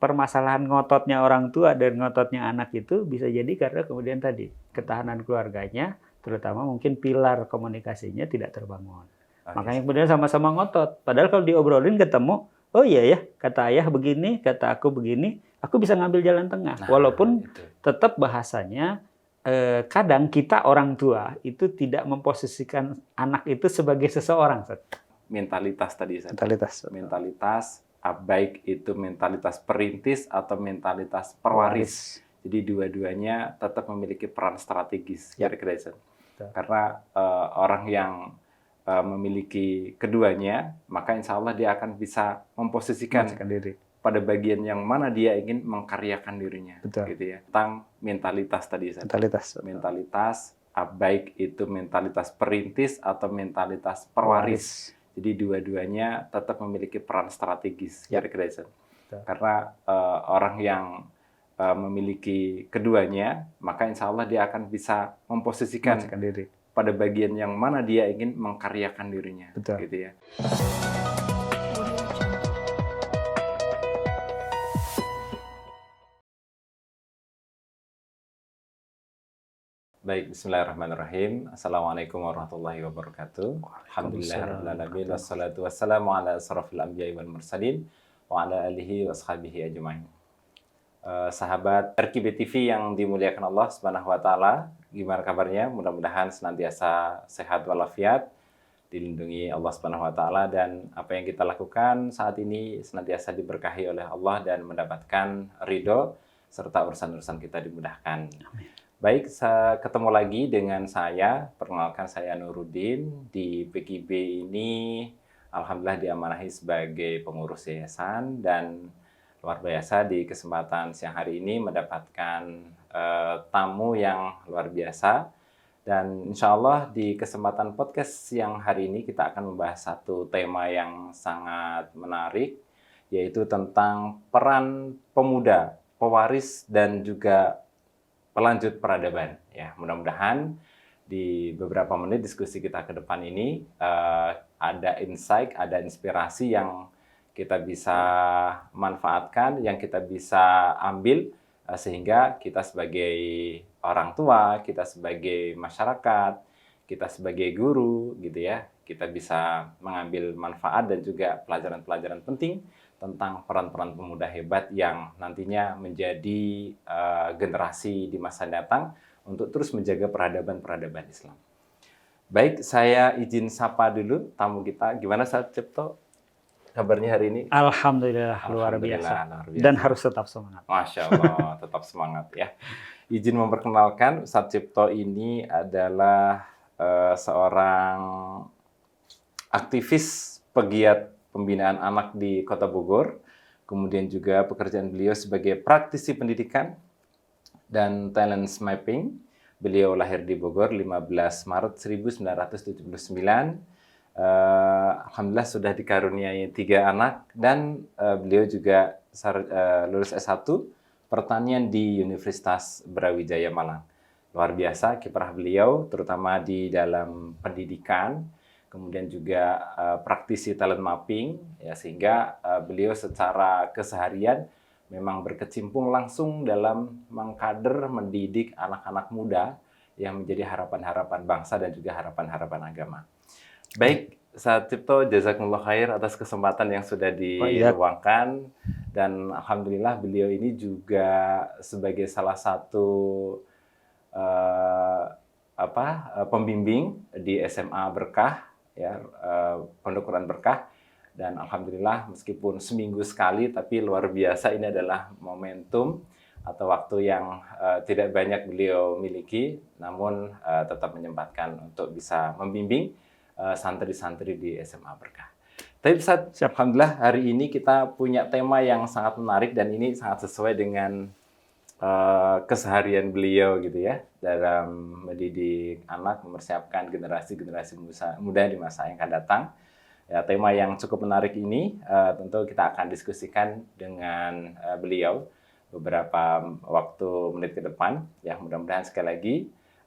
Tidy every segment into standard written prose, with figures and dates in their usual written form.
permasalahan ngototnya orang tua dan ngototnya anak itu bisa jadi karena kemudian tadi ketahanan keluarganya, terutama mungkin pilar komunikasinya tidak terbangun. Makanya kemudian sama-sama ngotot. Padahal kalau diobrolin ketemu, oh iya ya, kata ayah begini, kata aku begini, aku bisa ngambil jalan tengah. Walaupun tetap bahasanya kadang kita orang tua itu tidak memposisikan anak itu sebagai seseorang. Mentalitas tadi. Mentalitas. Baik itu mentalitas perintis atau mentalitas perwaris. Jadi dua-duanya tetap memiliki peran strategis. Kira-kira. Karena orang yang memiliki keduanya, maka insya Allah dia akan bisa memposisikan diri pada bagian yang mana dia ingin mengkaryakan dirinya. Gitu ya. Tentang mentalitas tadi. Mentalitas baik itu mentalitas perintis atau mentalitas perwaris. Jadi dua-duanya tetap memiliki peran strategis. Kira-kira. Karena orang yang memiliki keduanya, maka insya Allah dia akan bisa memposisikan diri pada bagian yang mana dia ingin mengkaryakan dirinya. Gitu ya. Baik, bismillahirrahmanirrahim. Assalamualaikum warahmatullahi wabarakatuh. Alhamdulillahirrahmanirrahim. Wassalatu wassalamu ala asrafil anbiya'i wal mursalin wa ala alihi wa ashabihi ajma'in. Sahabat RQB TV yang dimuliakan Allah Subhanahu wa taala, gimana kabarnya? Mudah-mudahan senantiasa sehat walafiat, dilindungi Allah Subhanahu wa taala, dan apa yang kita lakukan saat ini senantiasa diberkahi oleh Allah dan mendapatkan ridho serta urusan-urusan kita dimudahkan. Amin. Baik, ketemu lagi dengan saya. Perkenalkan, saya Nuruddin. Di PQB ini alhamdulillah diamanahi sebagai pengurus yayasan, dan luar biasa di kesempatan siang hari ini mendapatkan tamu yang luar biasa. Dan insya Allah di kesempatan podcast siang hari ini kita akan membahas satu tema yang sangat menarik, yaitu tentang peran pemuda, pewaris, dan juga pelanjut peradaban. Ya, mudah-mudahan di beberapa menit diskusi kita ke depan ini ada insight, ada inspirasi yang kita bisa manfaatkan, yang kita bisa ambil, sehingga kita sebagai orang tua, kita sebagai masyarakat, kita sebagai guru, gitu ya, kita bisa mengambil manfaat dan juga pelajaran-pelajaran penting tentang peran-peran pemuda hebat yang nantinya menjadi generasi di masa datang untuk terus menjaga peradaban-peradaban Islam. Baik, saya izin sapa dulu tamu kita. Gimana Ustaz Cipto? Kabarnya hari ini? Alhamdulillah, luar biasa. Dan harus tetap semangat. Masya Allah, tetap semangat ya. Izin memperkenalkan, Ustaz Cipto ini adalah seorang aktivis pegiat pembinaan anak di Kota Bogor, kemudian juga pekerjaan beliau sebagai praktisi pendidikan dan talent mapping. Beliau lahir di Bogor 15 Maret 1979. Alhamdulillah sudah dikaruniai 3 anak, dan beliau juga lulus S1 pertanian di Universitas Brawijaya Malang. Luar biasa kiprah beliau, terutama di dalam pendidikan, kemudian juga praktisi talent mapping, ya, sehingga beliau secara keseharian memang berkecimpung langsung dalam mengkader, mendidik anak-anak muda yang menjadi harapan-harapan bangsa dan juga harapan-harapan agama. Baik, Ustaz Cipto, jazakumullah khair atas kesempatan yang sudah diluangkan, dan alhamdulillah beliau ini juga sebagai salah satu pembimbing di SMA Berkah, ya, Pondok Quran Berkah, dan alhamdulillah meskipun seminggu sekali, tapi luar biasa, ini adalah momentum atau waktu yang tidak banyak beliau miliki, namun tetap menyempatkan untuk bisa membimbing santri-santri di SMA Berkah. Tapi Ustaz, alhamdulillah hari ini kita punya tema yang sangat menarik, dan ini sangat sesuai dengan keseharian beliau gitu ya, dalam mendidik anak, mempersiapkan generasi-generasi muda di masa yang akan datang. Ya, tema yang cukup menarik ini tentu kita akan diskusikan dengan beliau beberapa menit ke depan. Ya, mudah-mudahan sekali lagi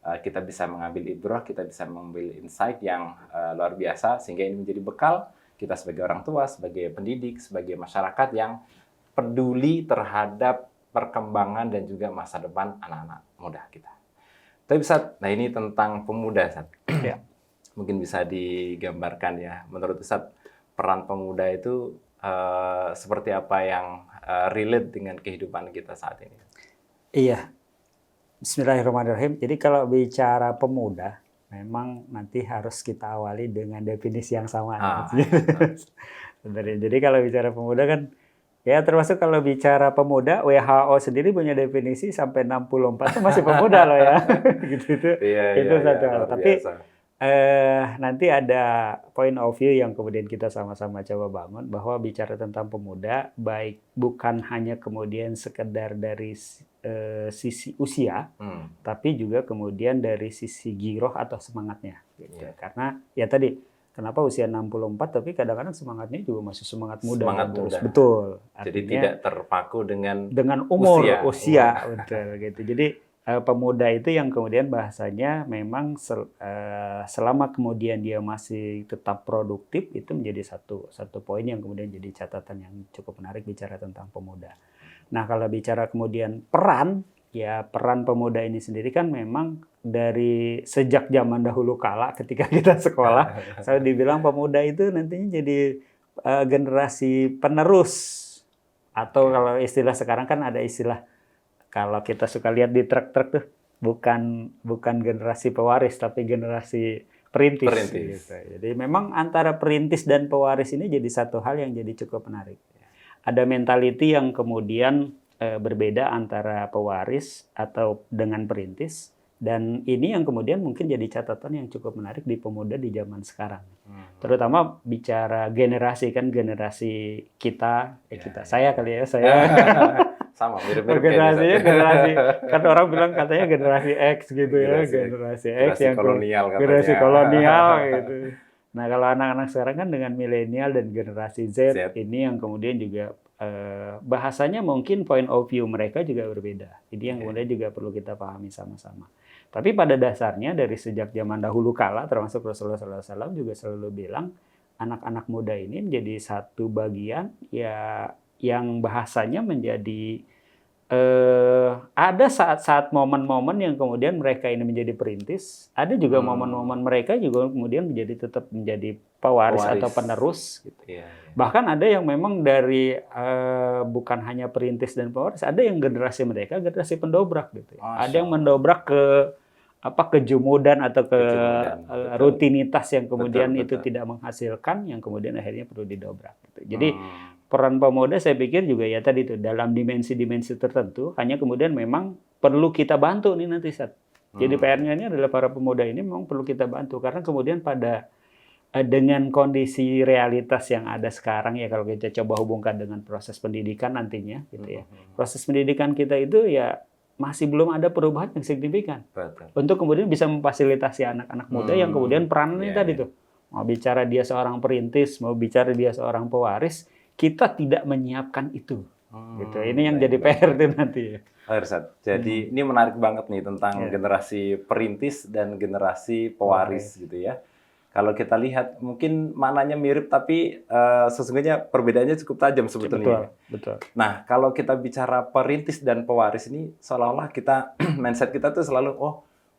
kita bisa mengambil ibrah, kita bisa mengambil insight yang luar biasa, sehingga ini menjadi bekal kita sebagai orang tua, sebagai pendidik, sebagai masyarakat yang peduli terhadap perkembangan dan juga masa depan anak-anak muda kita. Tapi Ustadz, nah ini tentang pemuda, Ustadz. Ya. Mungkin bisa digambarkan ya, menurut Ustadz, peran pemuda itu seperti apa yang relate dengan kehidupan kita saat ini? Iya. Bismillahirrahmanirrahim. Jadi kalau bicara pemuda, memang nanti harus kita awali dengan definisi yang sama. Sebenarnya. Jadi kalau bicara pemuda kan, ya termasuk kalau bicara pemuda, WHO sendiri punya definisi sampai 64 itu masih pemuda loh ya. Gitu-gitu. Itu satu hal. Tapi nanti ada point of view yang kemudian kita sama-sama coba bangun, bahwa bicara tentang pemuda, baik bukan hanya kemudian sekedar dari sisi usia, tapi juga kemudian dari sisi giroh atau semangatnya. Gitu. Karena ya tadi, kenapa usia 64 tapi kadang-kadang semangatnya juga masih semangat muda. Semangat terus. muda. Betul. Jadi Artinya, tidak terpaku dengan umur, usia. Betul gitu. Jadi pemuda itu yang kemudian bahasanya memang selama kemudian dia masih tetap produktif, itu menjadi satu poin yang kemudian jadi catatan yang cukup menarik bicara tentang pemuda. Nah, kalau bicara kemudian peran pemuda ini sendiri kan memang dari sejak zaman dahulu kala ketika kita sekolah, saya dibilang pemuda itu nantinya jadi generasi penerus, atau kalau istilah sekarang kan ada istilah, kalau kita suka lihat di truk-truk tuh, bukan generasi pewaris tapi generasi perintis. Gitu. Jadi memang antara perintis dan pewaris ini jadi satu hal yang jadi cukup menarik. Ada mentality yang kemudian berbeda antara pewaris atau dengan perintis, dan ini yang kemudian mungkin jadi catatan yang cukup menarik di pemuda di zaman sekarang. Terutama bicara generasi, kan generasi kita, saya kali ya, saya sama mirip-mirip generasi kan orang bilang katanya generasi X gitu ya, generasi X yang kolonial, generasi kolonial gitu. Nah, kalau anak-anak sekarang kan dengan milenial dan generasi Z ini yang kemudian juga bahasanya mungkin point of view mereka juga berbeda. Ini yang kemudian juga perlu kita pahami sama-sama. Tapi pada dasarnya dari sejak zaman dahulu kala, termasuk Rasulullah SAW juga selalu bilang anak-anak muda ini menjadi satu bagian ya yang bahasanya menjadi ada saat-saat momen-momen yang kemudian mereka ini menjadi perintis, ada juga momen-momen mereka juga kemudian tetap menjadi pewaris atau penerus. Gitu. Bahkan ada yang memang dari bukan hanya perintis dan pewaris, ada yang generasi mereka generasi pendobrak gitu. Ada yang mendobrak ke jumudan atau ke rutinitas yang kemudian itu tidak menghasilkan, yang kemudian akhirnya perlu didobrak. Gitu. Jadi peran pemuda saya pikir juga ya tadi itu dalam dimensi-dimensi tertentu, hanya kemudian memang perlu kita bantu nih nanti saat. Jadi PR-nya ini adalah para pemuda ini memang perlu kita bantu, karena kemudian dengan kondisi realitas yang ada sekarang ya, kalau kita coba hubungkan dengan proses pendidikan nantinya gitu ya. Proses pendidikan kita itu ya masih belum ada perubahan yang signifikan. Untuk kemudian bisa memfasilitasi anak-anak muda yang kemudian perannya tadi tuh. Mau bicara dia seorang perintis, mau bicara dia seorang pewaris, kita tidak menyiapkan itu. Gitu. Ini yang jadi PR itu nanti. Jadi ini menarik banget nih tentang generasi perintis dan generasi pewaris gitu ya. Kalau kita lihat mungkin maknanya mirip, tapi sesungguhnya perbedaannya cukup tajam sebetulnya. Betul. Nah, kalau kita bicara perintis dan pewaris ini seolah-olah kita mindset kita tuh selalu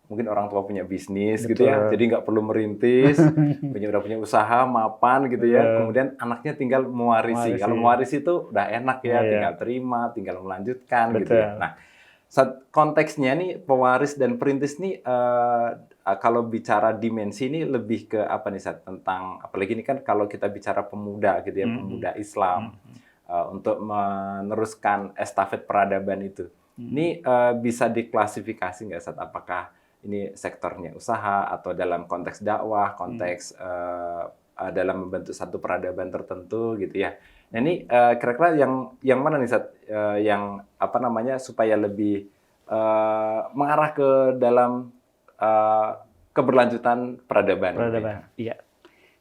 mungkin orang tua punya bisnis gitu ya, jadi nggak perlu merintis, udah punya usaha mapan gitu ya, kemudian anaknya tinggal mewarisi. Kalau mewarisi itu udah enak ya, tinggal terima, tinggal melanjutkan gitu ya. Nah, konteksnya nih pewaris dan perintis nih kalau bicara dimensi ini lebih ke apa nih Sat? Tentang apalagi ini kan kalau kita bicara pemuda gitu ya, pemuda Islam untuk meneruskan estafet peradaban itu. Ini bisa diklasifikasi nggak Sat? Apakah ini sektornya usaha atau dalam konteks dakwah, konteks dalam membentuk satu peradaban tertentu gitu ya. Nah ini kira-kira yang mana nih Sat? Yang apa namanya supaya lebih mengarah ke dalam keberlanjutan peradaban. Iya.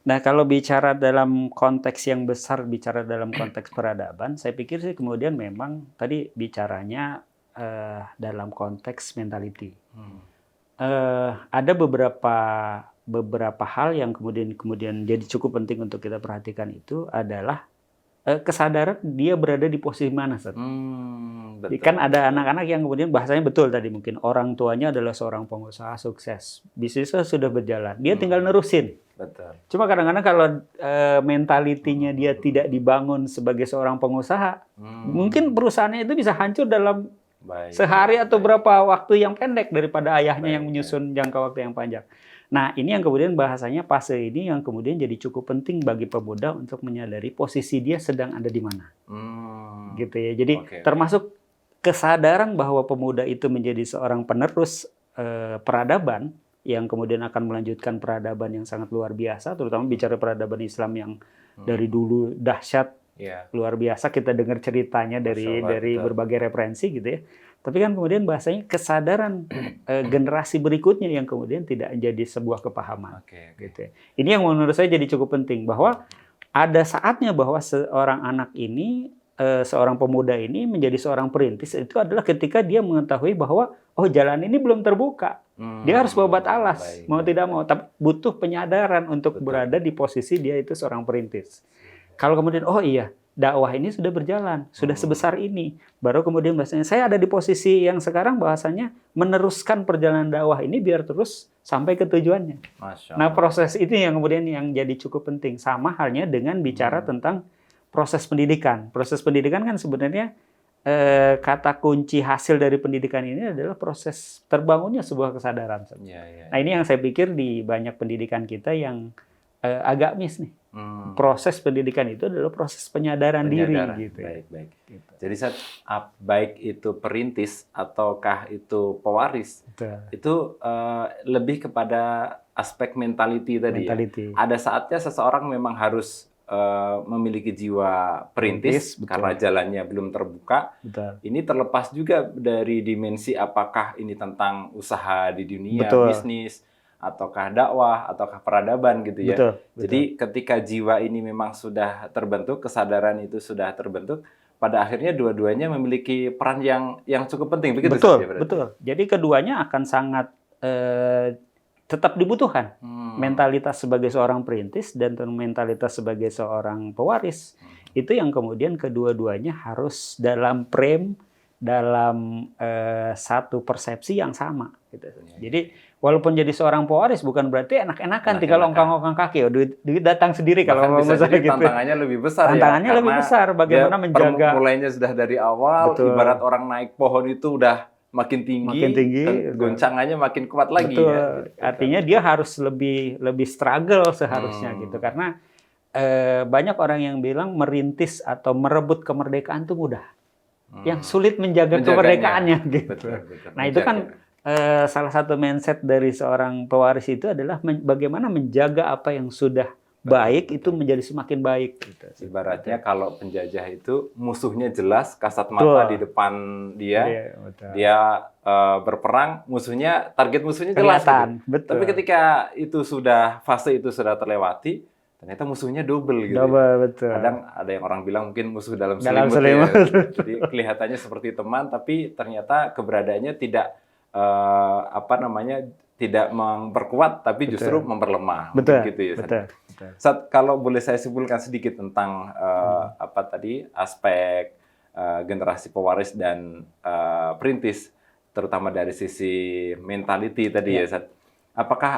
Nah, kalau bicara dalam konteks yang besar, bicara dalam konteks peradaban, saya pikir sih kemudian memang tadi bicaranya dalam konteks mentality. Ada beberapa hal yang kemudian jadi cukup penting untuk kita perhatikan, itu adalah kesadaran dia berada di posisi mana, Ustaz. Betul. Kan ada anak-anak yang kemudian bahasanya betul tadi, mungkin orang tuanya adalah seorang pengusaha sukses, bisnisnya sudah berjalan, dia tinggal nerusin. Betul. Cuma kadang-kadang kalau mentalitinya dia tidak dibangun sebagai seorang pengusaha, mungkin perusahaannya itu bisa hancur dalam sehari atau berapa waktu yang pendek daripada ayahnya yang menyusun jangka waktu yang panjang. Nah, ini yang kemudian bahasanya fase ini yang kemudian jadi cukup penting bagi pemuda untuk menyadari posisi dia sedang ada di mana. Gitu ya. Jadi termasuk kesadaran bahwa pemuda itu menjadi seorang penerus peradaban yang kemudian akan melanjutkan peradaban yang sangat luar biasa, terutama bicara peradaban Islam yang dari dulu dahsyat, luar biasa, kita dengar ceritanya dari berbagai referensi gitu ya. Tapi kan kemudian bahasanya kesadaran generasi berikutnya yang kemudian tidak jadi sebuah kepahaman. Gitu ya. Ini yang menurut saya jadi cukup penting, bahwa ada saatnya bahwa seorang anak ini, seorang pemuda ini menjadi seorang perintis itu adalah ketika dia mengetahui bahwa oh, jalan ini belum terbuka. Dia harus babat alas, mau tidak mau, tapi butuh penyadaran untuk berada di posisi dia itu seorang perintis. Kalau kemudian oh iya, dakwah ini sudah berjalan, sudah sebesar ini, baru kemudian bahasanya saya ada di posisi yang sekarang bahasanya meneruskan perjalanan dakwah ini biar terus sampai ke tujuannya. Nah, proses itu yang kemudian yang jadi cukup penting. Sama halnya dengan bicara tentang proses pendidikan. Proses pendidikan kan sebenarnya kata kunci hasil dari pendidikan ini adalah proses terbangunnya sebuah kesadaran. Nah, ini yang saya pikir di banyak pendidikan kita yang agak miss nih. Proses pendidikan itu adalah proses penyadaran diri. Gitu. Baik. Gitu. Jadi baik itu perintis ataukah itu pewaris, itu lebih kepada aspek mentality tadi. Ya. Ada saatnya seseorang memang harus memiliki jiwa perintis karena jalannya belum terbuka. Ini terlepas juga dari dimensi apakah ini tentang usaha di dunia, bisnis, ataukah dakwah, ataukah peradaban gitu ya. Jadi ketika jiwa ini memang sudah terbentuk, kesadaran itu sudah terbentuk, pada akhirnya dua-duanya memiliki peran yang cukup penting. Begitu betul. Jadi keduanya akan sangat tetap dibutuhkan. Mentalitas sebagai seorang perintis dan mentalitas sebagai seorang pewaris. Itu yang kemudian kedua-duanya harus dalam frame, dalam satu persepsi yang sama. Gitu. Jadi walaupun jadi seorang pewaris bukan berarti enak-enakan tinggal ongkang-ongkang kaki, duit datang sendiri. Bahkan kalau bisa jadi gitu. Tantangannya lebih besar. Tantangannya lebih besar, bagaimana menjaga. Mulainya sudah dari awal, ibarat orang naik pohon itu udah makin tinggi, goncangannya makin kuat lagi. Ya, gitu. Artinya dia harus lebih struggle seharusnya gitu, karena banyak orang yang bilang merintis atau merebut kemerdekaan itu mudah, yang sulit menjaga kemerdekaannya gitu. Betul. Nah itu kan salah satu mindset dari seorang pewaris itu adalah bagaimana menjaga apa yang sudah baik itu menjadi semakin baik. Gitu. Ibaratnya kalau penjajah itu musuhnya jelas, kasat mata di depan dia, dia berperang, target musuhnya jelas. Gitu. Tapi ketika itu fase itu sudah terlewati, ternyata musuhnya double gitu. Betul. Kadang ada yang orang bilang mungkin musuh dalam selimut. Ya. Jadi kelihatannya seperti teman, tapi ternyata keberadaannya tidak tidak memperkuat, tapi justru memperlemah. Gitu ya. Sat, kalau boleh saya simpulkan sedikit tentang aspek generasi pewaris dan perintis, terutama dari sisi mentality tadi ya, Sat. Apakah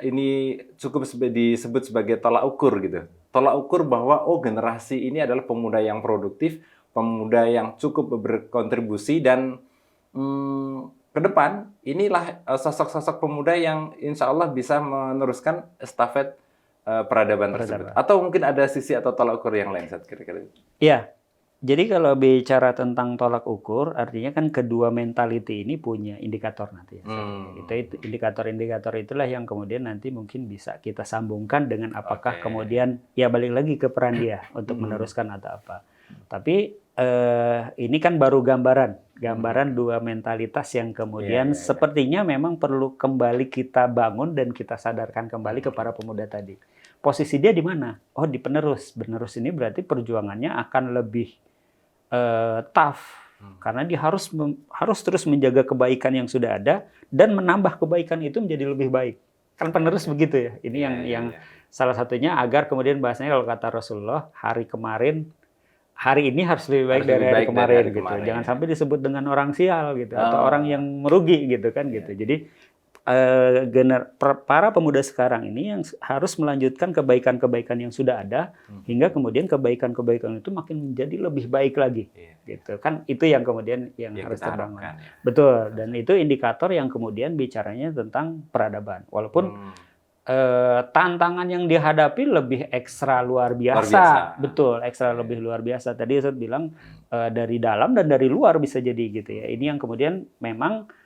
ini cukup disebut sebagai tolak ukur gitu? Tolak ukur bahwa generasi ini adalah pemuda yang produktif, pemuda yang cukup berkontribusi dan ke depan inilah sosok-sosok pemuda yang insya Allah bisa meneruskan estafet peradaban tersebut. Atau mungkin ada sisi atau tolak ukur yang lain, Sat, kira-kira? Iya. Jadi kalau bicara tentang tolak ukur, artinya kan kedua mentality ini punya indikator nanti. Itu indikator-indikator itulah yang kemudian nanti mungkin bisa kita sambungkan dengan apakah kemudian ya balik lagi ke peran dia untuk meneruskan atau apa. Tapi ini kan baru gambaran dua mentalitas yang kemudian sepertinya memang perlu kembali kita bangun dan kita sadarkan kembali kepada pemuda tadi. Posisi dia di mana? Oh, di penerus. Penerus ini berarti perjuangannya akan lebih tough karena dia harus terus menjaga kebaikan yang sudah ada dan menambah kebaikan itu menjadi lebih baik. Kan penerus begitu ya. Ini yang salah satunya agar kemudian bahasanya kalau kata Rasulullah, hari ini harus lebih baik dari hari kemarin gitu. Jangan sampai disebut dengan orang sial gitu atau orang yang merugi gitu kan gitu. Jadi para pemuda sekarang ini yang harus melanjutkan kebaikan-kebaikan yang sudah ada hingga kemudian kebaikan-kebaikan itu makin menjadi lebih baik lagi gitu kan, itu yang kemudian yang harus terbangun. Betul, dan itu indikator yang kemudian bicaranya tentang peradaban, walaupun tantangan yang dihadapi lebih ekstra luar biasa. Betul, ekstra lebih luar biasa. Tadi Ustadz bilang dari dalam dan dari luar bisa jadi gitu ya. Ini yang kemudian memang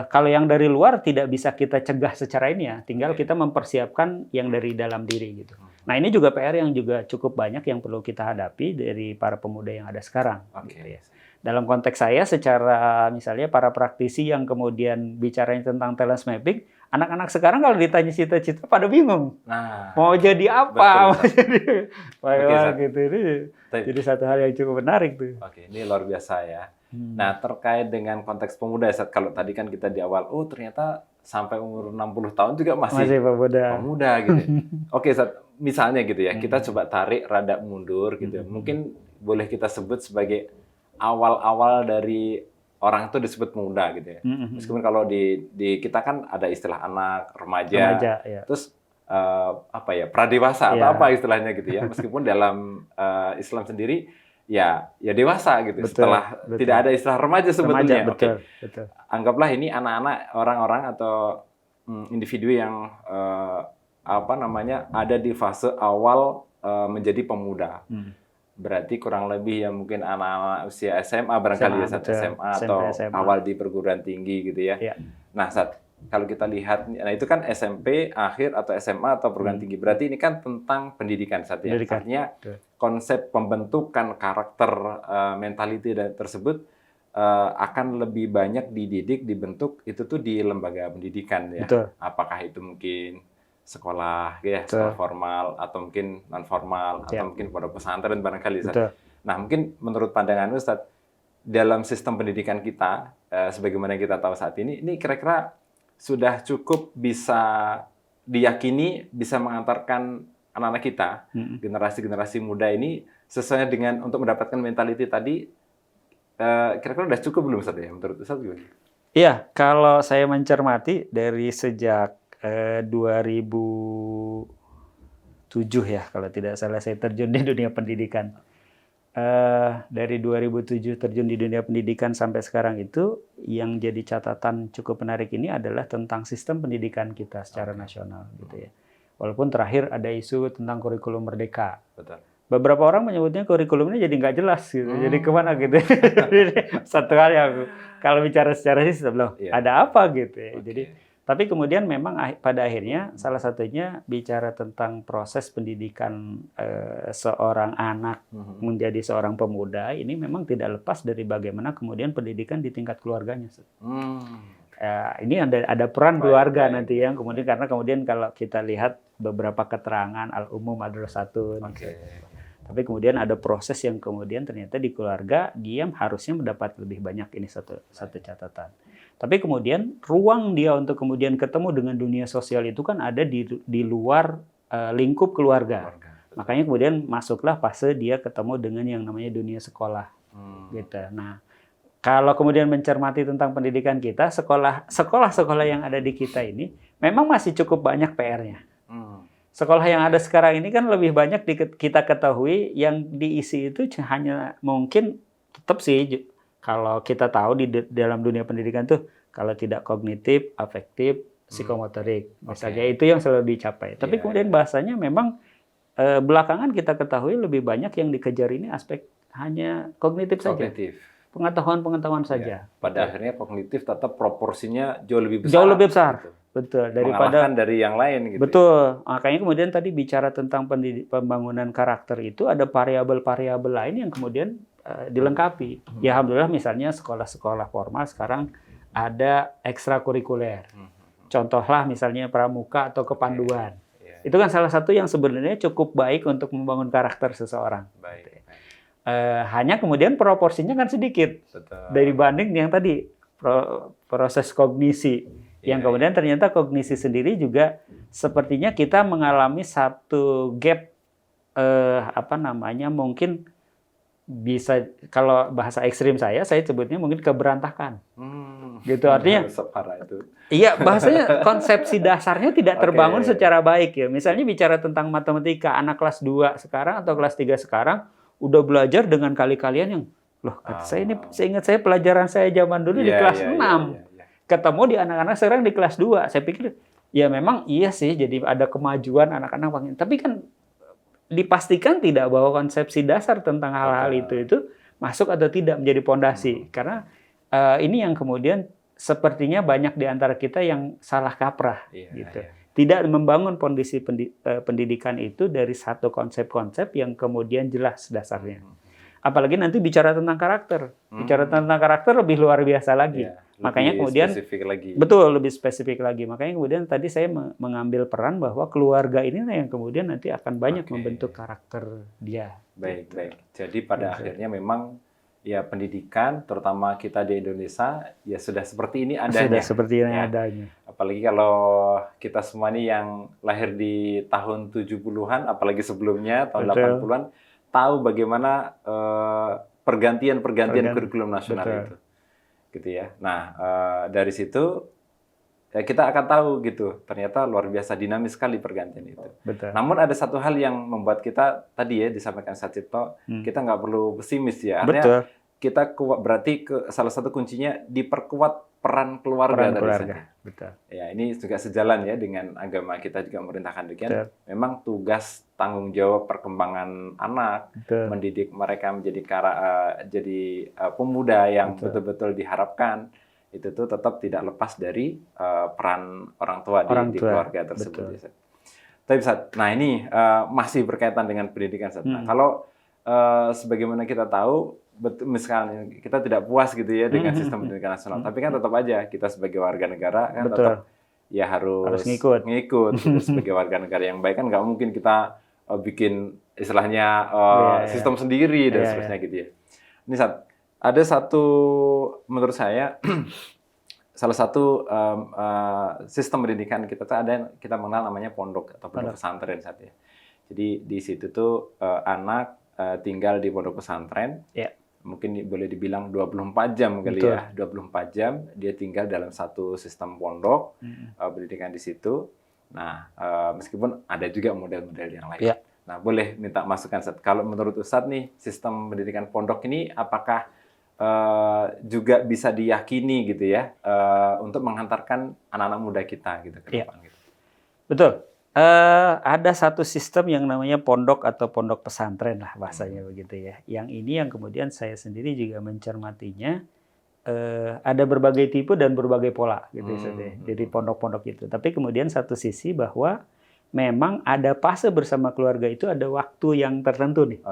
kalau yang dari luar tidak bisa kita cegah secara ini ya, tinggal kita mempersiapkan yang dari dalam diri gitu. Nah ini juga PR yang juga cukup banyak yang perlu kita hadapi dari para pemuda yang ada sekarang. Gitu ya. Dalam konteks saya secara misalnya para praktisi yang kemudian bicaranya tentang talent mapping, anak-anak sekarang kalau ditanya cita-cita pada bingung. Mau jadi apa? Mau jadi gitu. Jadi satu hal yang cukup menarik tuh. Oke, ini luar biasa ya. Nah, terkait dengan konteks pemuda, kalau tadi kan kita di awal, ternyata sampai umur 60 tahun juga masih pemuda gitu. Oke, misalnya gitu ya, kita coba tarik rada mundur gitu. Mungkin boleh kita sebut sebagai awal-awal dari orang itu disebut pemuda gitu ya. Meskipun kalau di kita kan ada istilah anak, remaja ya. Terus pradewasa atau apa istilahnya gitu ya. Meskipun dalam Islam sendiri ya dewasa gitu. Setelah tidak ada istilah remaja sebetulnya. Betul. Anggaplah ini anak-anak, orang-orang atau individu yang ada di fase awal menjadi pemuda. Berarti kurang lebih ya mungkin anak-anak usia SMA barangkali SMA atau SMA. Awal di perguruan tinggi gitu ya. Nah, kalau kita lihat, nah itu kan SMP akhir atau SMA atau perguruan tinggi. Berarti ini kan tentang pendidikan ya. Artinya konsep pembentukan karakter mentality tersebut akan lebih banyak dibentuk itu tuh di lembaga pendidikan ya. Apakah itu mungkin sekolah ya, sekolah formal atau mungkin non formal atau mungkin pondok pesantren barangkali. Nah, mungkin menurut pandangan Ustadz dalam sistem pendidikan kita sebagaimana yang kita tahu saat ini kira-kira sudah cukup bisa diyakini bisa mengantarkan anak-anak kita, generasi-generasi muda ini sesuai dengan untuk mendapatkan mentality tadi, kira-kira sudah cukup belum Ustadz ya? Menurut Ustadz gimana? Iya, kalau saya mencermati dari sejak 2007 ya, kalau tidak salah saya terjun di dunia pendidikan. Dari 2007 terjun di dunia pendidikan sampai sekarang itu yang jadi catatan cukup menarik ini adalah tentang sistem pendidikan kita secara nasional gitu ya. Walaupun terakhir ada isu tentang kurikulum merdeka. Betul. Beberapa orang menyebutnya kurikulumnya jadi nggak jelas gitu. Jadi kemana gitu. Satu hal yang kalau bicara secara sistem loh, ada apa gitu ya. Jadi tapi kemudian memang pada akhirnya salah satunya bicara tentang proses pendidikan seorang anak menjadi seorang pemuda ini memang tidak lepas dari bagaimana kemudian pendidikan di tingkat keluarganya. Ini ada peran keluarga nanti yang kemudian karena kemudian kalau kita lihat beberapa keterangan al-umum madrasatun. Tapi kemudian ada proses yang kemudian ternyata di keluarga dia harusnya mendapat lebih banyak, ini satu catatan. Tapi kemudian ruang dia untuk kemudian ketemu dengan dunia sosial itu kan ada di luar lingkup keluarga. Makanya kemudian masuklah fase dia ketemu dengan yang namanya dunia sekolah. Gitu. Nah, kalau kemudian mencermati tentang pendidikan kita, sekolah-sekolah yang ada di kita ini memang masih cukup banyak PR-nya. Sekolah yang ada sekarang ini kan lebih banyak kita ketahui yang diisi itu hanya mungkin tetap sih. Kalau kita tahu di dalam dunia pendidikan tuh kalau tidak kognitif, afektif, psikomotorik, misalnya itu yang selalu dicapai. Tapi kemudian bahasanya memang belakangan kita ketahui lebih banyak yang dikejar ini aspek hanya kognitif saja, pengetahuan saja. Pada akhirnya kognitif tetap proporsinya jauh lebih besar. Jauh lebih besar, betul daripada dari yang lain. Gitu. Betul. Makanya kemudian tadi bicara tentang pembangunan karakter itu ada variabel-variabel lain yang kemudian dilengkapi. Ya alhamdulillah misalnya sekolah-sekolah formal sekarang ada ekstrakurikuler. Contohlah misalnya pramuka atau kepanduan. Itu kan salah satu yang sebenarnya cukup baik untuk membangun karakter seseorang. Hanya kemudian proporsinya kan sedikit. Dari banding yang tadi proses kognisi. Yang kemudian ternyata kognisi sendiri juga sepertinya kita mengalami satu gap mungkin bisa, kalau bahasa ekstrim saya sebutnya mungkin keberantakan. Gitu artinya. Separah itu. Iya, bahasanya konsepsi dasarnya tidak terbangun secara baik ya. Misalnya bicara tentang matematika, anak kelas 2 sekarang atau kelas 3 sekarang udah belajar dengan kali-kalian yang loh, saya ingat saya pelajaran saya zaman dulu di kelas 6. Ketemu di anak-anak sekarang di kelas 2. Saya pikir ya memang iya sih, jadi ada kemajuan anak-anak. Tapi kan dipastikan tidak bahwa konsepsi dasar tentang hal-hal itu masuk atau tidak menjadi pondasi. Karena ini yang kemudian sepertinya banyak di antara kita yang salah kaprah gitu. Tidak membangun kondisi pendidikan itu dari satu konsep-konsep yang kemudian jelas dasarnya. Apalagi nanti bicara tentang karakter. Bicara tentang karakter lebih luar biasa lagi. Makanya kemudian betul, lebih spesifik lagi. Makanya kemudian tadi saya mengambil peran bahwa keluarga ini yang kemudian nanti akan banyak membentuk karakter dia. Baik. Jadi pada akhirnya memang ya pendidikan, terutama kita di Indonesia, ya sudah seperti ini adanya. Sudah seperti ini adanya. Apalagi kalau kita semua ini yang lahir di tahun 70-an, apalagi sebelumnya tahun 80-an, tahu bagaimana pergantian kurikulum nasional itu, gitu ya. Nah dari situ ya kita akan tahu gitu, ternyata luar biasa dinamis sekali pergantian itu. Betul. Namun ada satu hal yang membuat kita tadi ya disampaikan Satcipto, kita nggak perlu pesimis ya. Artinya kita kuat, berarti salah satu kuncinya diperkuat peran keluarga tadi. Betul. Ya, ini juga sejalan ya dengan agama kita juga memerintahkan demikian. Memang tugas tanggung jawab perkembangan anak, mendidik mereka menjadi pemuda yang betul-betul diharapkan itu tuh tetap tidak lepas dari peran orang tua di keluarga tersebut. Tapi nah ini masih berkaitan dengan pendidikan. Nah, kalau sebagaimana kita tahu, misalnya kita tidak puas gitu ya dengan sistem pendidikan nasional, tapi kan tetap aja kita sebagai warga negara kan tetap ya harus ngikut. Sebagai warga negara yang baik kan nggak mungkin kita bikin istilahnya sistem sendiri dan seterusnya gitu ya. Ini ada satu menurut saya salah satu sistem pendidikan kita tuh ada kita mengenal namanya pondok atau pondok pesantren saat ya. Jadi di situ tuh anak tinggal di pondok pesantren. Mungkin boleh dibilang 24 jam kali ya. 24 jam dia tinggal dalam satu sistem pondok pendidikan di situ. Nah, meskipun ada juga model-model yang lain. Nah, boleh minta masukan Ustadz. Kalau menurut Ustadz nih, sistem pendidikan pondok ini apakah juga bisa diyakini gitu ya untuk menghantarkan anak-anak muda kita gitu ke depan gitu. Betul. Ada satu sistem yang namanya pondok atau pondok pesantren lah bahasanya begitu ya. Yang ini yang kemudian saya sendiri juga mencermatinya ada berbagai tipe dan berbagai pola gitu Jadi pondok-pondok itu. Tapi kemudian satu sisi bahwa memang ada fase bersama keluarga itu ada waktu yang tertentu nih.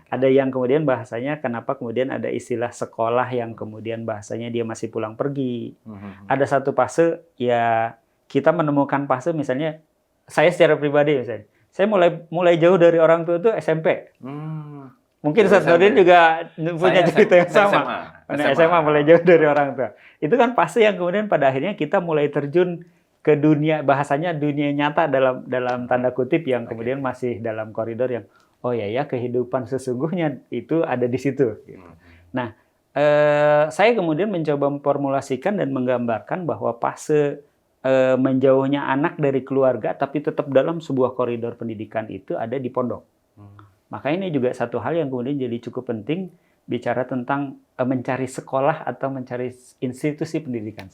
Ada yang kemudian bahasanya kenapa kemudian ada istilah sekolah yang kemudian bahasanya dia masih pulang pergi. Ada satu fase ya kita menemukan fase misalnya saya secara pribadi misalnya, saya mulai jauh dari orang tua itu SMP. Mungkin Ustaz Nurdin juga punya cerita yang sama. SMA mulai jauh dari orang tua. Itu kan fase yang kemudian pada akhirnya kita mulai terjun ke dunia, bahasanya dunia nyata dalam tanda kutip yang kemudian masih dalam koridor yang oh ya kehidupan sesungguhnya itu ada di situ. Nah, saya kemudian mencoba memformulasikan dan menggambarkan bahwa fase menjauhnya anak dari keluarga tapi tetap dalam sebuah koridor pendidikan itu ada di pondok. Makanya ini juga satu hal yang kemudian jadi cukup penting bicara tentang mencari sekolah atau mencari institusi pendidikan.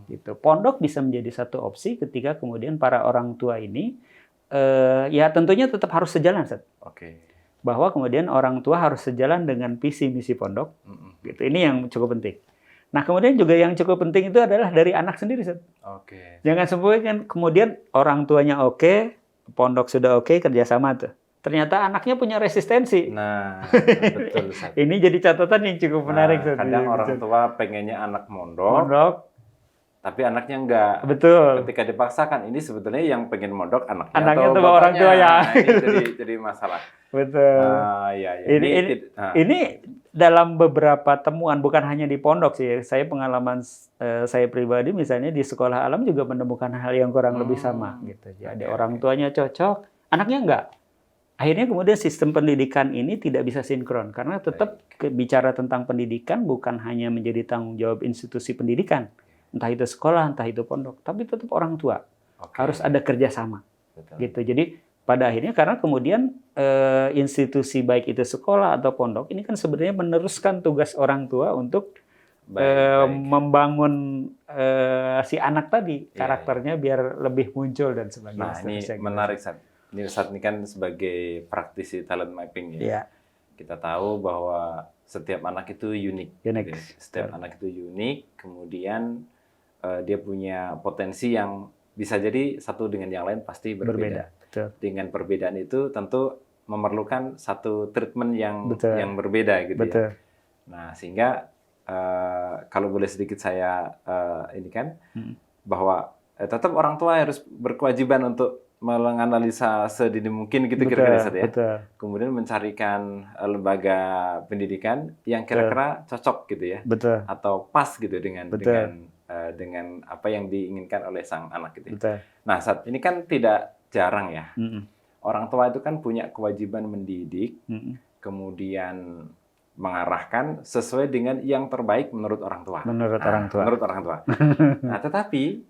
Gitu. Pondok bisa menjadi satu opsi ketika kemudian para orang tua ini ya tentunya tetap harus sejalan. Bahwa kemudian orang tua harus sejalan dengan visi misi pondok. Gitu. Ini yang cukup penting. Nah, kemudian juga yang cukup penting itu adalah dari anak sendiri, Ustaz. Jangan sampai kan kemudian orang tuanya pondok sudah kerjasama tuh. Ternyata anaknya punya resistensi. Nah, betul, Ustaz. Ini jadi catatan yang cukup menarik, Ustaz. Kadang orang tua pengennya anak mondok, tapi anaknya enggak. Betul. Ketika dipaksakan, ini sebetulnya yang pengen mondok anaknya atau atau orang tua ya. Nah, ini jadi masalah. Betul. Iya. Ini dalam beberapa temuan, bukan hanya di pondok sih. Saya pengalaman saya pribadi misalnya di sekolah alam juga menemukan hal yang kurang lebih sama gitu. Jadi orang tuanya cocok, anaknya enggak. Akhirnya kemudian sistem pendidikan ini tidak bisa sinkron karena tetap bicara tentang pendidikan bukan hanya menjadi tanggung jawab institusi pendidikan, entah itu sekolah, entah itu pondok, tapi tetap orang tua harus ada kerjasama. Gitu. Jadi pada akhirnya karena kemudian institusi baik itu sekolah atau pondok ini kan sebenarnya meneruskan tugas orang tua untuk membangun si anak tadi karakternya biar lebih muncul dan sebagainya. Nah ini menarik, Sat. Ini Ustadz ini kan sebagai praktisi talent mapping ya. Kita tahu bahwa setiap anak itu unik. Gitu. Setiap anak itu unik, kemudian dia punya potensi yang bisa jadi satu dengan yang lain pasti berbeda. Betul. Dengan perbedaan itu tentu memerlukan satu treatment yang berbeda gitu ya. Nah sehingga kalau boleh sedikit saya ini kan bahwa tetap orang tua harus berkewajiban untuk menganalisa sedini mungkin gitu kira-kira ya. Kemudian mencarikan lembaga pendidikan yang kira-kira cocok gitu ya. Atau pas gitu dengan apa yang diinginkan oleh sang anak gitu. Nah, saat ini kan tidak jarang ya. Orang tua itu kan punya kewajiban mendidik, kemudian mengarahkan sesuai dengan yang terbaik menurut orang tua. Menurut orang tua. Nah, tetapi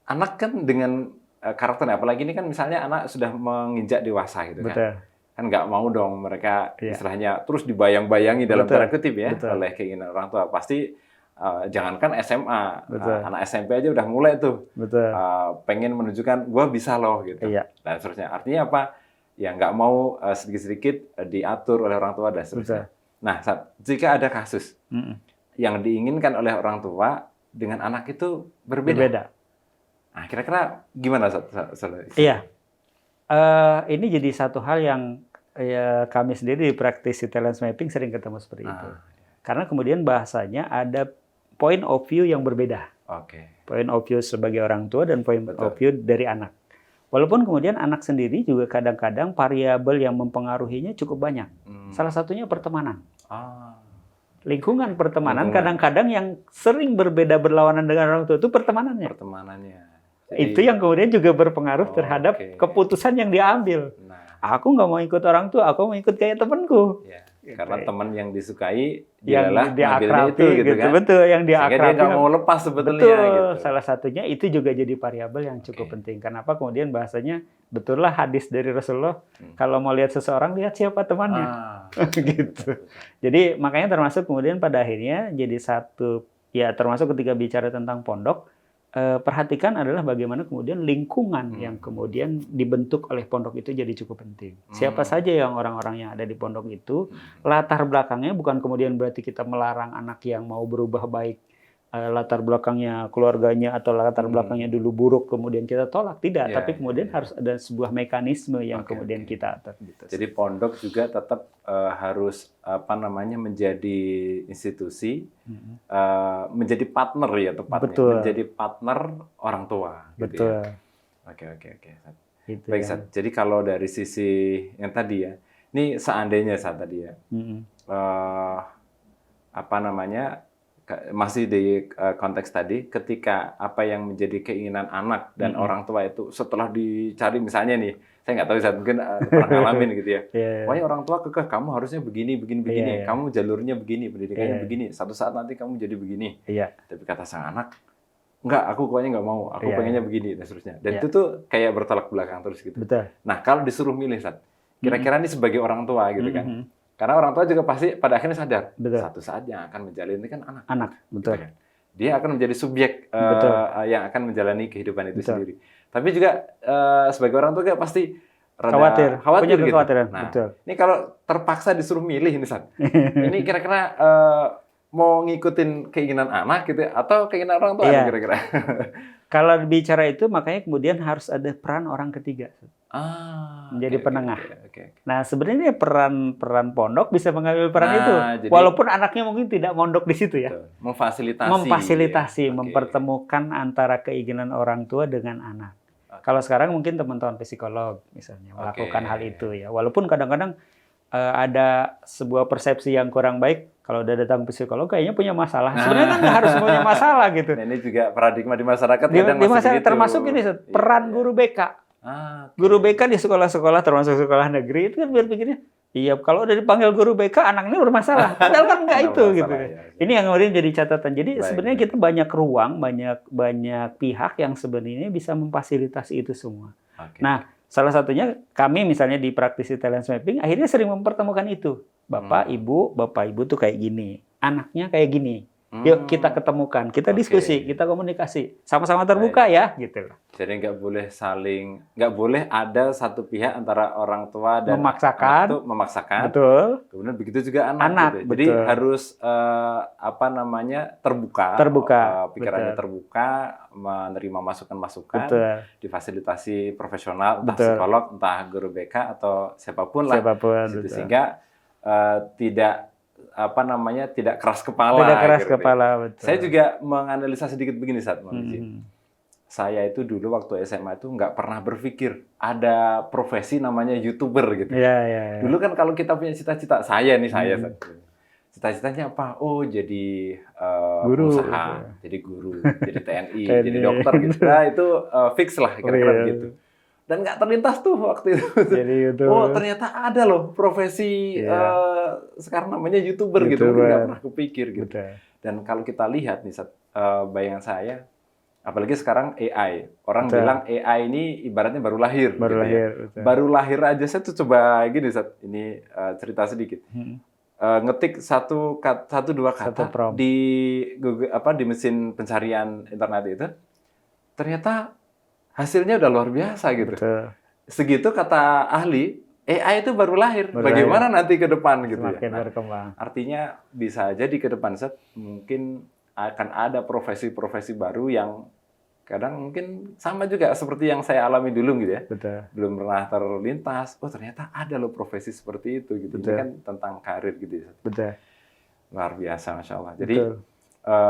anak kan dengan karakternya, apalagi ini kan misalnya anak sudah menginjak dewasa gitu kan. Kan nggak mau dong mereka istilahnya terus dibayang-bayangi dalam tanda kutip ya oleh keinginan orang tua. Pasti jangankan SMA, anak SMP aja udah mulai tuh pengen menunjukkan gue bisa loh gitu. Dan seterusnya. Artinya apa? Ya nggak mau sedikit-sedikit diatur oleh orang tua dan seterusnya. Nah, jika ada kasus yang diinginkan oleh orang tua dengan anak itu berbeda. Nah, kira-kira gimana? Iya, ini jadi satu hal yang kami sendiri di praktisi talent mapping sering ketemu seperti itu. Karena kemudian bahasanya ada point of view yang berbeda. Point of view sebagai orang tua dan point of view dari anak. Walaupun kemudian anak sendiri juga kadang-kadang variabel yang mempengaruhinya cukup banyak. Salah satunya pertemanan. Lingkungan pertemanan kadang-kadang yang sering berbeda berlawanan dengan orang tua itu pertemanannya. Jadi, itu yang kemudian juga berpengaruh terhadap keputusan yang diambil. Aku nggak mau ikut orang tua, aku mau ikut kayak temanku. Karena teman yang disukai yang diakrabi itu, gitu kan? Betul, yang diakrabi. Sehingga dia nggak mau lepas sebetulnya. Gitu. Salah satunya itu juga jadi variabel yang cukup penting. Kenapa kemudian bahasanya betullah hadis dari Rasulullah, kalau mau lihat seseorang lihat siapa temannya, gitu. Jadi makanya termasuk kemudian pada akhirnya jadi satu termasuk ketika bicara tentang pondok. Perhatikan adalah bagaimana kemudian lingkungan yang kemudian dibentuk oleh pondok itu jadi cukup penting. Siapa saja yang orang-orang yang ada di pondok itu, latar belakangnya bukan kemudian berarti kita melarang anak yang mau berubah baik, latar belakangnya keluarganya atau latar belakangnya dulu buruk kemudian kita tolak, tidak. Tapi kemudian harus ada sebuah mekanisme yang kemudian kita atur. Gitu. Jadi pondok juga tetap harus menjadi institusi, menjadi partner ya tepatnya, menjadi partner orang tua. Gitu ya. Oke. Gitu baik, Sat. Jadi kalau dari sisi yang tadi ya, ini seandainya saat tadi ya, masih di konteks tadi, ketika apa yang menjadi keinginan anak dan orang tua itu setelah dicari misalnya nih, saya nggak tahu mungkin pernah ngalamin gitu ya. Pokoknya orang tua kekeh kamu harusnya begini, kamu jalurnya begini, pendidikannya begini, satu saat nanti kamu jadi begini. Tapi kata sang anak, enggak, aku pokoknya nggak mau, aku pengennya begini dan seterusnya. Dan itu tuh kayak bertolak belakang terus gitu. Nah kalau disuruh milih, Sat, kira-kira ini sebagai orang tua gitu kan. Karena orang tua juga pasti pada akhirnya sadar, satu saat yang akan menjalani ini kan anak. Betul. Gitu kan? Dia akan menjadi subjek yang akan menjalani kehidupan itu sendiri. Tapi juga sebagai orang tua pasti khawatir punya gitu. Kekhawatiran. Nah, ini kalau terpaksa disuruh milih ini, Sat. Ini kira-kira mau ngikutin keinginan anak gitu atau keinginan orang tua kira-kira? Kalau bicara itu makanya kemudian harus ada peran orang ketiga. Menjadi penengah. Nah, sebenarnya peran pondok bisa mengambil peran itu. Walaupun anaknya mungkin tidak mondok di situ ya. Memfasilitasi, mempertemukan antara keinginan orang tua dengan anak. Kalau sekarang mungkin teman-teman psikolog misalnya melakukan hal itu ya. Walaupun kadang-kadang ada sebuah persepsi yang kurang baik, kalau udah datang psikolog kayaknya punya masalah. Sebenarnya kan nggak harus punya masalah gitu. Nah, ini juga paradigma di masyarakat Di kadang masih masyarakat begitu. termasuk ini peran guru BK. Guru BK di sekolah-sekolah termasuk sekolah negeri itu kan berpikirnya, iya kalau udah dipanggil guru BK anak ini bermasalah. Padahal kan nggak itu gitu. Ya. Ini yang kemudian jadi catatan. Jadi Baik, sebenarnya kita banyak ruang, banyak pihak yang sebenarnya bisa memfasilitasi itu semua. Nah, salah satunya kami misalnya di praktisi talent mapping akhirnya sering mempertemukan itu. Bapak Ibu tuh kayak gini, anaknya kayak gini. Yuk kita ketemukan, kita diskusi, kita komunikasi, sama-sama terbuka ya, gitu loh. Jadi nggak boleh ada satu pihak antara orang tua dan anak itu memaksakan. Betul. Kemudian begitu juga anak gitu. Jadi harus terbuka. Pikirannya terbuka, menerima masukan-masukan, difasilitasi profesional, entah psikolog, entah guru BK atau siapapun lah. Sehingga tidak keras kepala. Tidak keras kepala, betul. Saya juga menganalisa sedikit begini saat saya itu dulu waktu SMA itu nggak pernah berpikir ada profesi namanya YouTuber gitu. Ya. Dulu kan kalau kita punya cita-cita, cita-citanya apa? Oh jadi guru, pengusaha, jadi guru, jadi TNI, jadi dokter gitu. Nah itu fix lah kira-kira gitu. Dan nggak terlintas tuh waktu itu. Oh ternyata ada loh profesi sekarang namanya YouTuber gitu. Mungkin nggak pernah kepikir gitu. Dan kalau kita lihat nih, bayangan saya, apalagi sekarang AI. Orang bilang AI ini ibaratnya baru lahir. Baru lahir aja saya tuh coba gini, ini cerita sedikit. Ngetik satu dua kata di Google, di mesin pencarian internet itu, ternyata hasilnya udah luar biasa gitu. Segitu kata ahli, AI itu baru lahir. Bagaimana nanti ke depan gitu ya. Berkembang. Artinya bisa jadi ke depan mungkin akan ada profesi-profesi baru yang kadang mungkin sama juga seperti yang saya alami dulu gitu ya. Belum pernah terlintas. Oh ternyata ada loh profesi seperti itu gitu. Ini kan tentang karir gitu ya. Luar biasa, Masya Allah. Jadi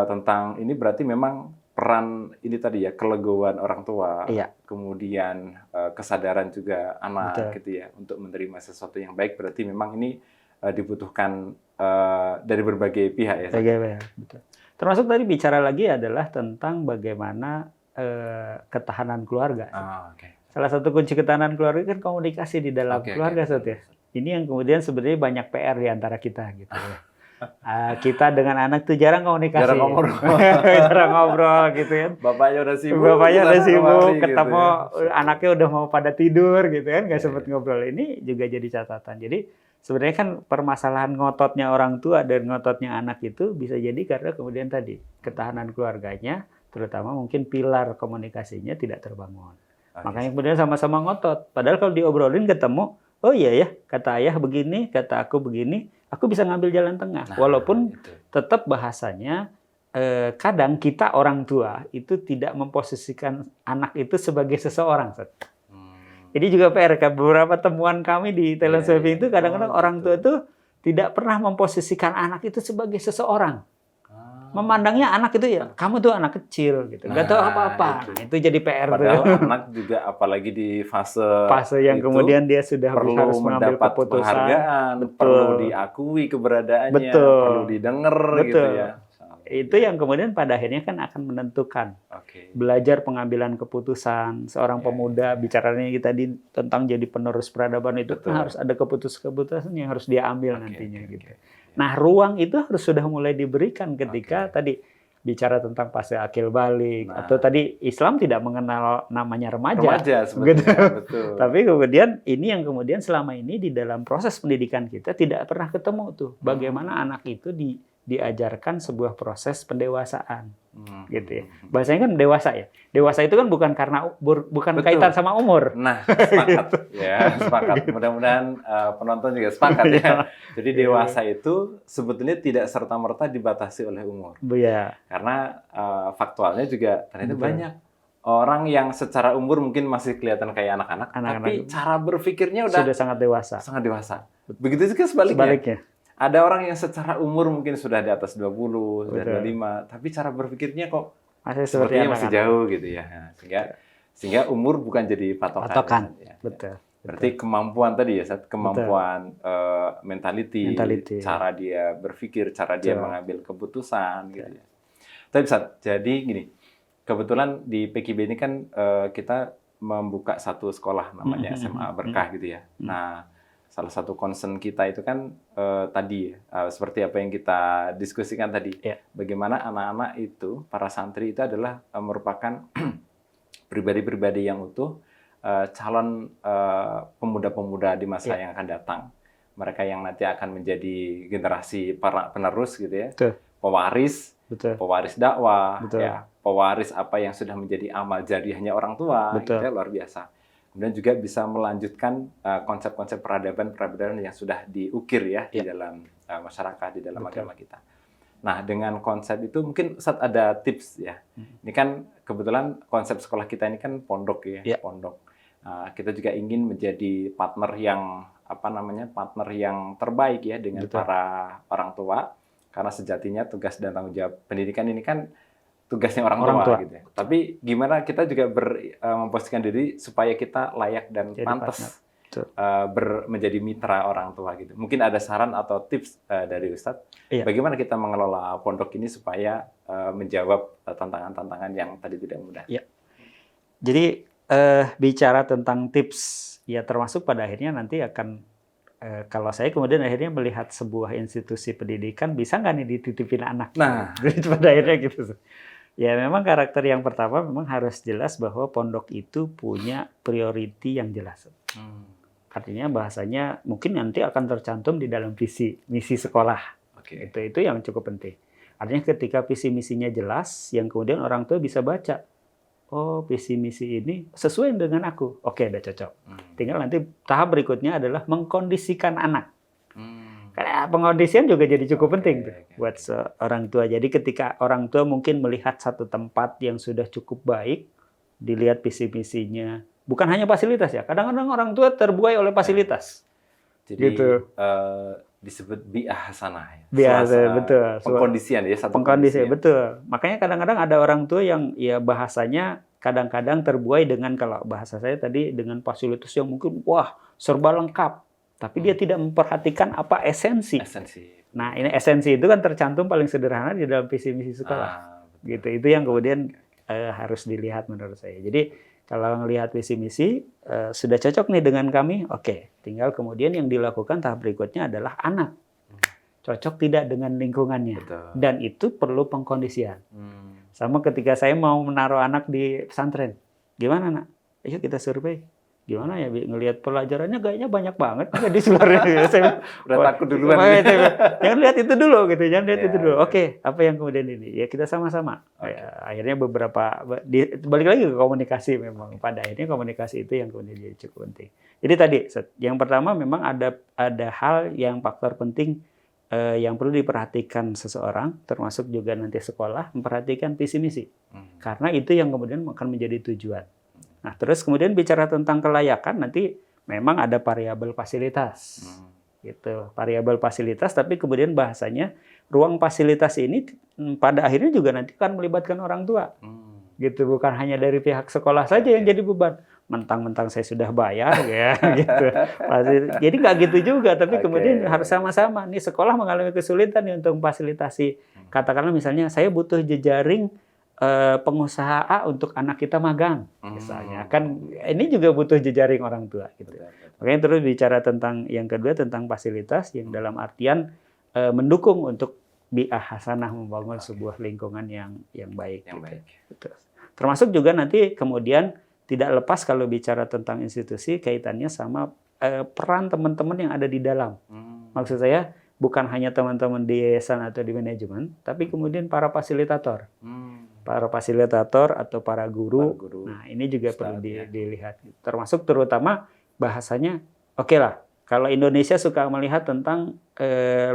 tentang ini berarti memang peran ini tadi ya, kelegoan orang tua, kemudian kesadaran juga anak gitu ya untuk menerima sesuatu yang baik, berarti memang ini dibutuhkan dari berbagai pihak ya. Betul. Termasuk tadi bicara lagi adalah tentang bagaimana ketahanan keluarga. Salah satu kunci ketahanan keluarga kan komunikasi di dalam keluarga, ya. Ini yang kemudian sebenarnya banyak PR di antara kita gitu ya. Kita dengan anak tuh jarang komunikasi, jarang ngobrol gitu kan. Bapaknya udah sibuk, ketemu gitu ya. Anaknya udah mau pada tidur gitu kan, nggak sempet ngobrol. Ini juga jadi catatan. Jadi sebenarnya kan permasalahan ngototnya orang tua dan ngototnya anak itu bisa jadi karena kemudian tadi ketahanan keluarganya, terutama mungkin pilar komunikasinya tidak terbangun. Makanya kemudian sama-sama ngotot. Padahal kalau diobrolin ketemu, oh iya ya, kata ayah begini, kata aku begini, aku bisa ngambil jalan tengah. Walaupun tetap bahasanya kadang kita orang tua itu tidak memposisikan anak itu sebagai seseorang. Jadi juga PR, beberapa temuan kami di talent mapping itu kadang-kadang orang tua itu tidak pernah memposisikan anak itu sebagai seseorang. Memandangnya anak itu ya, kamu tuh anak kecil gitu, nggak tahu apa-apa. Nah, itu jadi PR. Padahal anak juga apalagi di fase yang itu, kemudian dia sudah harus mengambil keputusan, penghargaan, perlu diakui keberadaannya, perlu didengar gitu ya. Itu yang kemudian pada akhirnya kan akan menentukan. Belajar pengambilan keputusan seorang pemuda, bicaranya kita tadi tentang jadi penerus peradaban itu kan harus ada keputusan yang harus dia ambil nantinya gitu. Nah, ruang itu harus sudah mulai diberikan ketika tadi bicara tentang fase akil balik, atau tadi Islam tidak mengenal namanya remaja sebetulnya. Betul. Tapi kemudian ini yang kemudian selama ini di dalam proses pendidikan kita tidak pernah ketemu tuh bagaimana anak itu diajarkan sebuah proses pendewasaan. Gitu ya. Bahasanya kan dewasa ya. Dewasa itu kan bukan karena kaitan sama umur. Nah, sepakat. Ya, sepakat. Mudah-mudahan penonton juga sepakat ya. Jadi dewasa itu sebetulnya tidak serta-merta dibatasi oleh umur. Karena faktualnya juga ternyata banyak orang yang secara umur mungkin masih kelihatan kayak anak-anak, tapi cara berpikirnya sudah sangat dewasa. Sangat dewasa. Begitu juga sebaliknya. Ada orang yang secara umur mungkin sudah di atas 20, sudah 25, tapi cara berpikirnya kok sepertinya masih jauh gitu ya. Nah, sehingga Sehingga umur bukan jadi patokan. Ya. Betul. Berarti kemampuan tadi ya, kemampuan mentality, cara dia berpikir, cara dia mengambil keputusan gitu ya. Tapi Ustaz, jadi gini, kebetulan di PKB ini kan kita membuka satu sekolah namanya SMA Berkah gitu ya. Nah, salah satu concern kita itu kan tadi seperti apa yang kita diskusikan tadi, bagaimana anak-anak itu, para santri itu adalah merupakan pribadi-pribadi yang utuh, calon pemuda-pemuda di masa yang akan datang. Mereka yang nanti akan menjadi generasi para penerus gitu ya, pewaris, pewaris dakwah, ya, pewaris apa yang sudah menjadi amal jariahnya orang tua, gitu ya, luar biasa. Kemudian juga bisa melanjutkan konsep-konsep peradaban yang sudah diukir ya di dalam masyarakat, di dalam agama kita. Nah, dengan konsep itu mungkin Ustaz ada tips ya. Ini kan kebetulan konsep sekolah kita ini kan pondok ya, pondok. Kita juga ingin menjadi partner yang partner yang terbaik ya dengan para orang tua, karena sejatinya tugas dan tanggung jawab pendidikan ini kan tugasnya orang tua. Gitu ya. Tapi gimana kita juga memposisikan diri supaya kita layak dan pantas menjadi mitra orang tua gitu. Mungkin ada saran atau tips dari Ustadz, bagaimana kita mengelola pondok ini supaya menjawab tantangan-tantangan yang tadi tidak mudah. Jadi bicara tentang tips, ya termasuk pada akhirnya nanti akan kalau saya kemudian akhirnya melihat sebuah institusi pendidikan, bisa nggak nih dititipin anak? Nah, pada akhirnya gitu. Ya memang karakter yang pertama memang harus jelas bahwa pondok itu punya priority yang jelas. Artinya bahasanya mungkin nanti akan tercantum di dalam visi misi sekolah. Itu yang cukup penting. Artinya ketika visi misinya jelas, yang kemudian orang tua bisa baca, oh visi misi ini sesuai dengan aku. Oke, udah cocok. Tinggal nanti tahap berikutnya adalah mengkondisikan anak. Karena pengkondisian juga jadi cukup penting buat orang tua. Jadi ketika orang tua mungkin melihat satu tempat yang sudah cukup baik, dilihat visi misinya, bukan hanya fasilitas ya. Kadang-kadang orang tua terbuai oleh fasilitas. Jadi disebut bi'ah hasanah ya. Betul. Pengkondisian ya, satu pengkondisian, betul. Makanya kadang-kadang ada orang tua yang ya bahasanya kadang-kadang terbuai dengan, kalau bahasa saya tadi, dengan fasilitas yang mungkin wah serba lengkap. Tapi dia tidak memperhatikan apa esensi. Nah, ini esensi itu kan tercantum paling sederhana di dalam visi misi sekolah. Gitu. Itu yang kemudian harus dilihat menurut saya. Jadi kalau melihat visi misi sudah cocok nih dengan kami, oke. Tinggal kemudian yang dilakukan tahap berikutnya adalah anak. Cocok tidak dengan lingkungannya. Dan itu perlu pengkondisian. Sama ketika saya mau menaruh anak di pesantren. Gimana, Nak? Ayo kita survei. Gimana ya, ngelihat pelajarannya kayaknya banyak banget di seluruhnya. Saya udah takut duluan. Jangan lihat itu dulu gitu, jangan lihat itu dulu. Oke, apa yang kemudian ini? Ya kita sama-sama. Ya, akhirnya balik lagi ke komunikasi memang. Pada akhirnya komunikasi itu yang kemudian jadi cukup penting. Jadi tadi yang pertama memang ada hal yang faktor penting yang perlu diperhatikan seseorang, termasuk juga nanti sekolah memperhatikan visi misi. Karena itu yang kemudian akan menjadi tujuan. Nah, terus kemudian bicara tentang kelayakan, nanti memang ada variabel fasilitas. Gitu, variabel fasilitas, tapi kemudian bahasanya ruang fasilitas ini pada akhirnya juga nanti akan melibatkan orang tua. Gitu, bukan hanya dari pihak sekolah saja yang jadi beban. Mentang-mentang saya sudah bayar ya gitu. Jadi nggak gitu juga, tapi kemudian harus sama-sama. Nih sekolah mengalami kesulitan nih untuk memfasilitasi. Katakanlah misalnya saya butuh jejaring pengusaha A untuk anak kita magang, misalnya. Kan ini juga butuh jejaring orang tua. Gitu. Makanya terus bicara tentang yang kedua, tentang fasilitas yang dalam artian mendukung untuk bi'ah hasanah, membangun sebuah lingkungan yang baik. Gitu. Termasuk juga nanti kemudian tidak lepas kalau bicara tentang institusi, kaitannya sama peran teman-teman yang ada di dalam. Maksud saya bukan hanya teman-teman di yayasan atau di manajemen, tapi kemudian para fasilitator. Para fasilitator atau para guru. Nah, ini juga perlu dilihat. Termasuk terutama bahasanya, oke lah, kalau Indonesia suka melihat tentang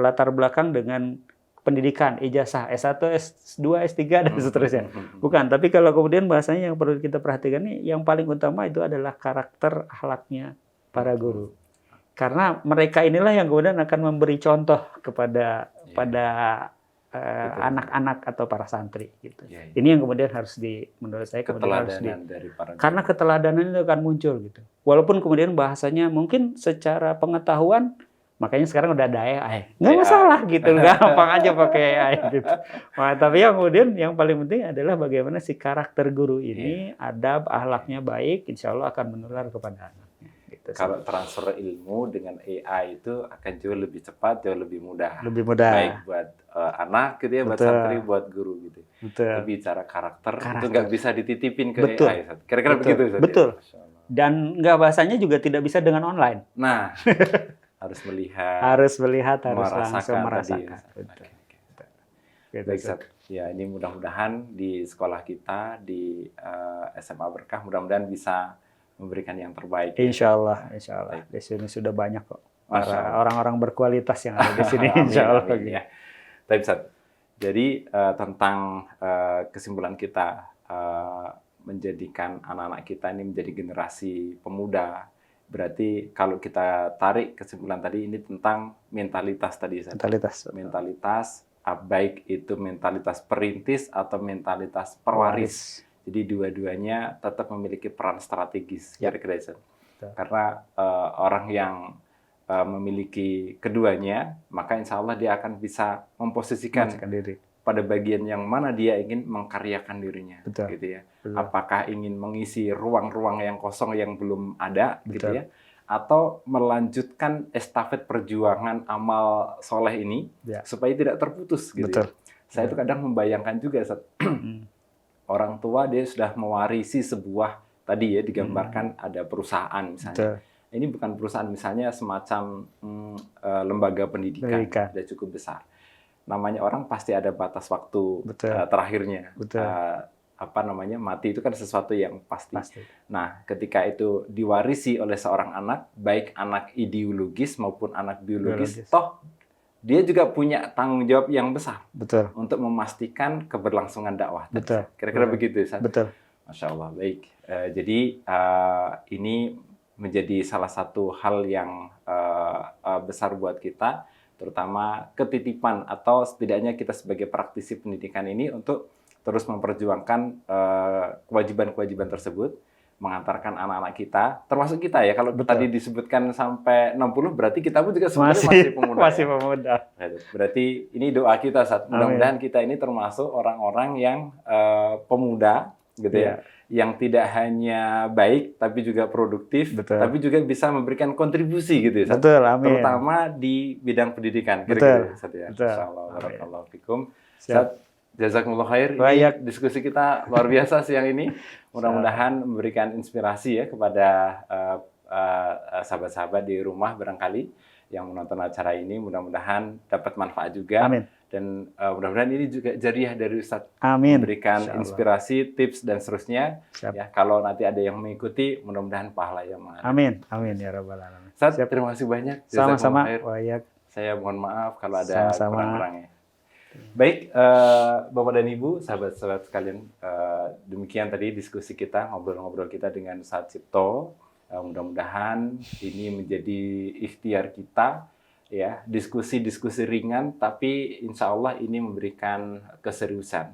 latar belakang dengan pendidikan, ijazah, S1, S2, S3, dan seterusnya. Bukan, tapi kalau kemudian bahasanya yang perlu kita perhatikan ini, yang paling utama itu adalah karakter akhlaknya para guru. Karena mereka inilah yang kemudian akan memberi contoh kepada anak-anak atau para santri gitu. Ya, ya. Ini yang kemudian harus menurut saya kemudian harus Keteladanan dari para karena keteladanan itu akan muncul gitu. Walaupun kemudian bahasanya mungkin secara pengetahuan, makanya sekarang udah ada AI. Nggak AI. masalah gitu, gampang aja pakai AI gitu. Nah, tapi yang kemudian yang paling penting adalah bagaimana si karakter guru ini, adab, akhlaknya baik, insya Allah akan menular kepada anaknya. Gitu. Kalau transfer ilmu dengan AI itu akan jauh lebih cepat, jauh lebih mudah. Lebih mudah. Baik buat anak gitu ya, buat santri, buat guru gitu. Betul. Tapi bicara karakter itu nggak bisa dititipin ke Betul. AI. Kira-kira begitu. Betul. Ya? Dan nggak bahasanya juga tidak bisa dengan online. Nah, harus melihat, harus langsung merasakan. Betul. Gitu. Baik, Ustaz. Ya, ini mudah-mudahan di sekolah kita di SMA Berkah mudah-mudahan bisa memberikan yang terbaik. Insya Allah. Di sini sudah banyak kok orang-orang berkualitas yang ada di sini. Insya Allah. Amin, ya. Tapi Ustaz, jadi tentang kesimpulan kita menjadikan anak-anak kita ini menjadi generasi pemuda. Berarti kalau kita tarik kesimpulan tadi ini tentang mentalitas tadi, Ustaz. Mentalitas baik itu mentalitas perintis atau mentalitas perwaris. Jadi dua-duanya tetap memiliki peran strategis. Kira-kira. Karena orang yang memiliki keduanya, maka insya Allah dia akan bisa memposisikan diri pada bagian yang mana dia ingin mengkaryakan dirinya. Gitu ya. Apakah ingin mengisi ruang-ruang yang kosong yang belum ada, gitu ya, atau melanjutkan estafet perjuangan amal soleh ini supaya tidak terputus gitu. Ya. Saya itu kadang membayangkan juga orang tua dia sudah mewarisi sebuah tadi ya digambarkan ada perusahaan misalnya. Ini bukan perusahaan misalnya semacam lembaga pendidikan sudah cukup besar. Namanya orang pasti ada batas waktu terakhirnya. Mati itu kan sesuatu yang pasti. Nah, ketika itu diwarisi oleh seorang anak, baik anak ideologis maupun anak biologis, toh dia juga punya tanggung jawab yang besar untuk memastikan keberlangsungan dakwah. Kira-kira begitu, Ustaz? Masya Allah, baik. Jadi ini menjadi salah satu hal yang besar buat kita, terutama ketitipan atau setidaknya kita sebagai praktisi pendidikan ini untuk terus memperjuangkan kewajiban-kewajiban tersebut, mengantarkan anak-anak kita, termasuk kita ya, kalau tadi disebutkan sampai 60, berarti kita pun juga sebenarnya masih pemuda. Masih pemuda. Berarti ini doa kita, Ustaz. Mudah-mudahan kita ini termasuk orang-orang yang pemuda, gitu ya, yang tidak hanya baik, tapi juga produktif, tapi juga bisa memberikan kontribusi, gitu ya, Ustaz. Terutama di bidang pendidikan. Kira-kira, Ustaz ya. Insyaallah, barakallahu fikum. Ustaz, jazakumullah khair. Ini diskusi kita luar biasa siang ini. Mudah-mudahan memberikan inspirasi ya kepada sahabat-sahabat di rumah barangkali yang menonton acara ini. Mudah-mudahan dapat manfaat juga. Amin. Dan mudah-mudahan ini juga jariah dari Ustaz. Amin. Memberikan inspirasi, tips dan seterusnya. Ya, kalau nanti ada yang mengikuti, mudah-mudahan pahala yang mengalir. Amin. Amin ya rabbal alamin. Ustaz, terima kasih banyak. Sama-sama. Saya mohon maaf kalau ada kurang-kurangnya. Baik, Bapak dan Ibu, sahabat-sahabat sekalian, demikian tadi diskusi kita, ngobrol-ngobrol kita dengan Ustaz Cipto. Mudah-mudahan ini menjadi ikhtiar kita, ya, diskusi-diskusi ringan, tapi insya Allah ini memberikan keseriusan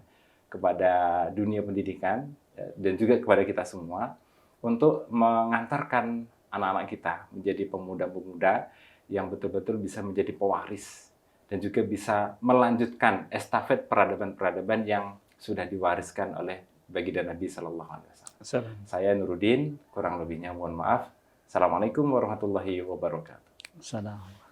kepada dunia pendidikan dan juga kepada kita semua untuk mengantarkan anak-anak kita menjadi pemuda-pemuda yang betul-betul bisa menjadi pewaris dan juga bisa melanjutkan estafet peradaban-peradaban yang sudah diwariskan oleh baginda Nabi Sallallahu Alaihi Wasallam. Saya Nuruddin, kurang lebihnya mohon maaf. Assalamualaikum warahmatullahi wabarakatuh. Assalamualaikum.